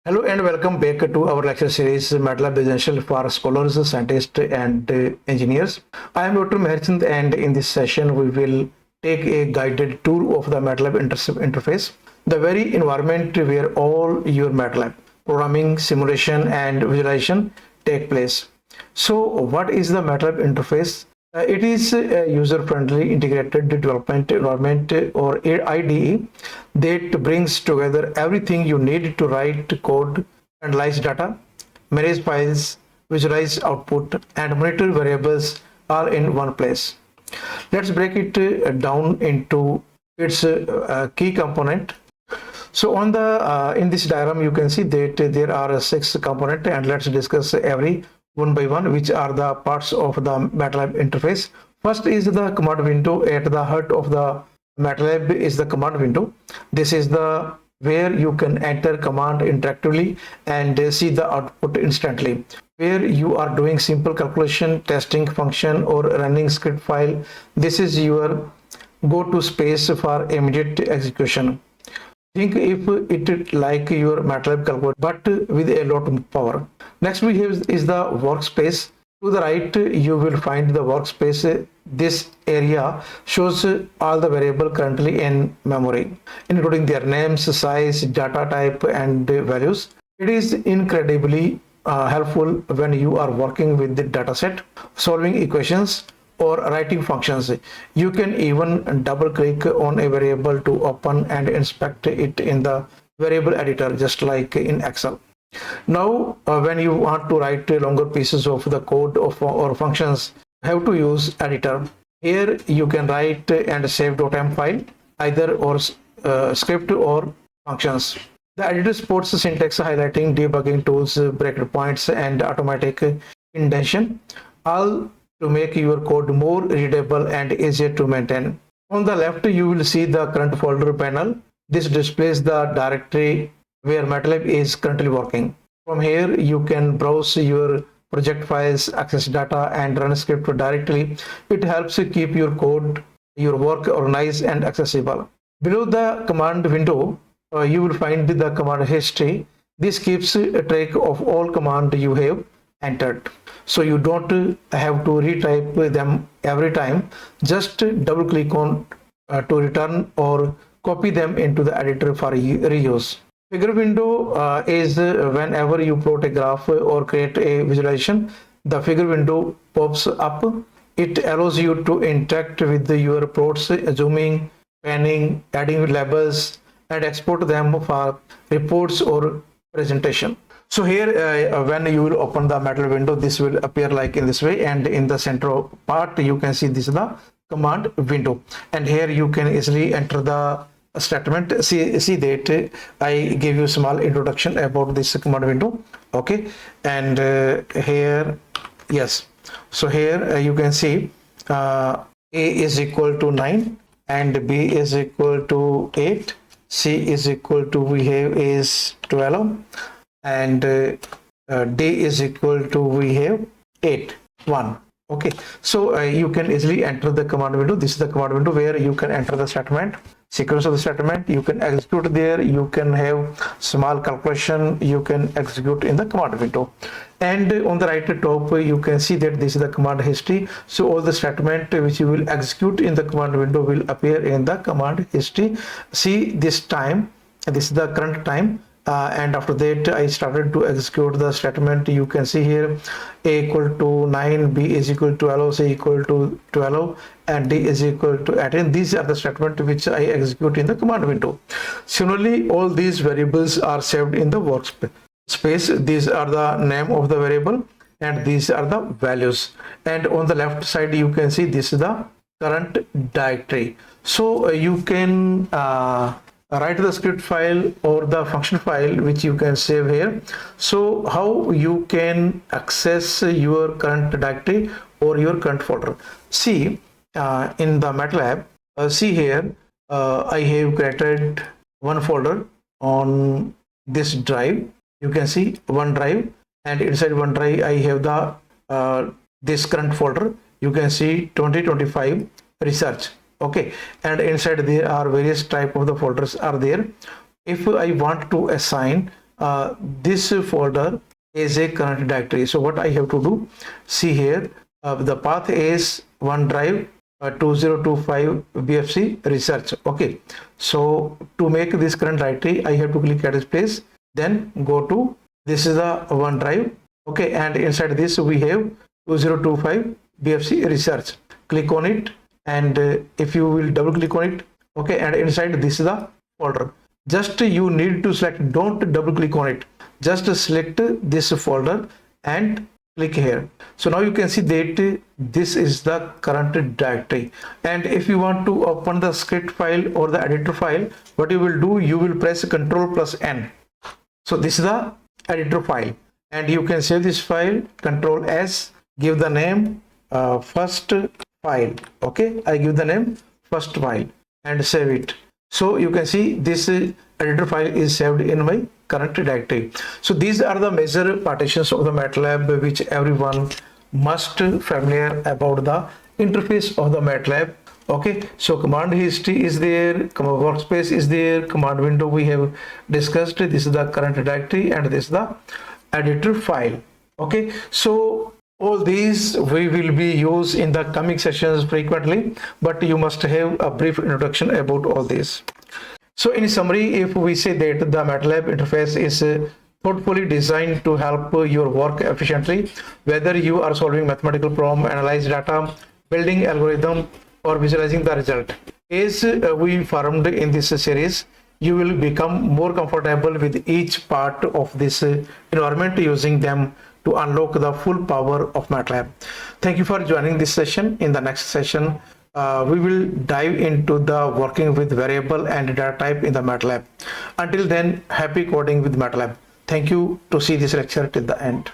Hello and welcome back to our lecture series MATLAB Essential for Scholars, Scientists and Engineers. I am Dr. Mehar and in this session we will take a guided tour of the MATLAB interface, the very environment where all your MATLAB programming, simulation and visualization take place. So what is the MATLAB interface? It is a user-friendly integrated development environment or IDE that brings together everything you need to write code, analyze data, manage files, visualize output, and monitor variables all in one place. Let's break it down into its key component. So on the in this diagram you can see that there are 6 components, and let's discuss every one by one, which are the parts of the MATLAB interface. First is the command window. At the heart of the MATLAB is the command window. This is the where you can enter command interactively and see the output instantly. Where you are doing simple calculation, testing function, or running script file, this is your go-to space for immediate execution. Think if it like your MATLAB calculator, but with a lot of power. Next we have is the workspace. To the right you will find the workspace. This area shows all the variables currently in memory, including their names, size, data type and values. It is incredibly helpful when you are working with the dataset, solving equations or writing functions. You can even double click on a variable to open and inspect it in the variable editor, just like in Excel. Now when you want to write longer pieces of the code or functions, you have to use editor. Here you can write and save .m file, either or script or functions. The editor supports syntax highlighting, debugging tools, breakpoints and automatic indentation, all to make your code more readable and easier to maintain. On the left you will see the current folder panel. This displays the directory where MATLAB is currently working. From here you can browse your project files, access data and run script directly. It helps you keep your code, your work organized and accessible. Below the command window you will find the command history. This keeps a track of all commands you have entered, so you don't have to retype them every time. Just double click on to return or copy them into the editor for reuse. Figure window is whenever you plot a graph or create a visualization, the figure window pops up. It allows you to interact with your plots, zooming, panning, adding labels and export them for reports or presentation. So here when you will open the MATLAB window, this will appear like in this way, and in the central part you can see this is the command window, and here you can easily enter the statement. See that I gave you a small introduction about this command window. Okay, and here, yes, so here you can see A is equal to 9 and B is equal to 8, C is equal to we have is 12, and D is equal to we have 8 1. Okay, so you can easily enter the command window. This is the command window where you can enter the statement, sequence of the statement, you can execute there, you can have small calculation, you can execute in the command window. And on the right top you can see that this is the command history. So all the statement which you will execute in the command window will appear in the command history. See this time, this is the current time, and after that I started to execute the statement. You can see here A equal to 9, B is equal to 12, C equal to 12 and D is equal to 18. These are the statement which I execute in the command window. Similarly, all these variables are saved in the workspace. These are the name of the variable and these are the values, and on the left side you can see this is the current directory. So you can write the script file or the function file which you can save here. So how you can access your current directory or your current folder? See in the MATLAB, see here I have created one folder on this drive. You can see one drive, and inside one drive I have the this current folder. You can see 2025 research. Okay, and inside there are various type of the folders are there. If I want to assign this folder is a current directory. So what I have to do, see here, the path is OneDrive 2025 BFC research. Okay, so to make this current directory, I have to click at this place, then go to, this is the OneDrive. Okay, and inside this we have 2025 BFC research. Click on it, and if you will double click on it, okay, and inside this is the folder. Just you need to select, don't double click on it, just select this folder and click here. So now you can see that this is the current directory. And if you want to open the script file or the editor file, what you will do, you will press Ctrl+N. So this is the editor file, and you can save this file, Ctrl+S, give the name first file. Okay, I give the name first file and save it. So you can see this editor file is saved in my current directory. So these are the major partitions of the MATLAB which everyone must familiar about the interface of the MATLAB. Okay, so command history is there, workspace is there, command window we have discussed. This is the current directory and this is the editor file. Okay, so all these we will be used in the coming sessions frequently, but you must have a brief introduction about all this. So in summary, if we say that the MATLAB interface is thoughtfully designed to help your work efficiently, whether you are solving mathematical problem, analyze data, building algorithm, or visualizing the result. As we informed in this series, you will become more comfortable with each part of this environment, using them to unlock the full power of MATLAB. Thank you for joining this session. In the next session, we will dive into the working with variable and data type in the MATLAB. Until then, happy coding with MATLAB. Thank you to see this lecture till the end.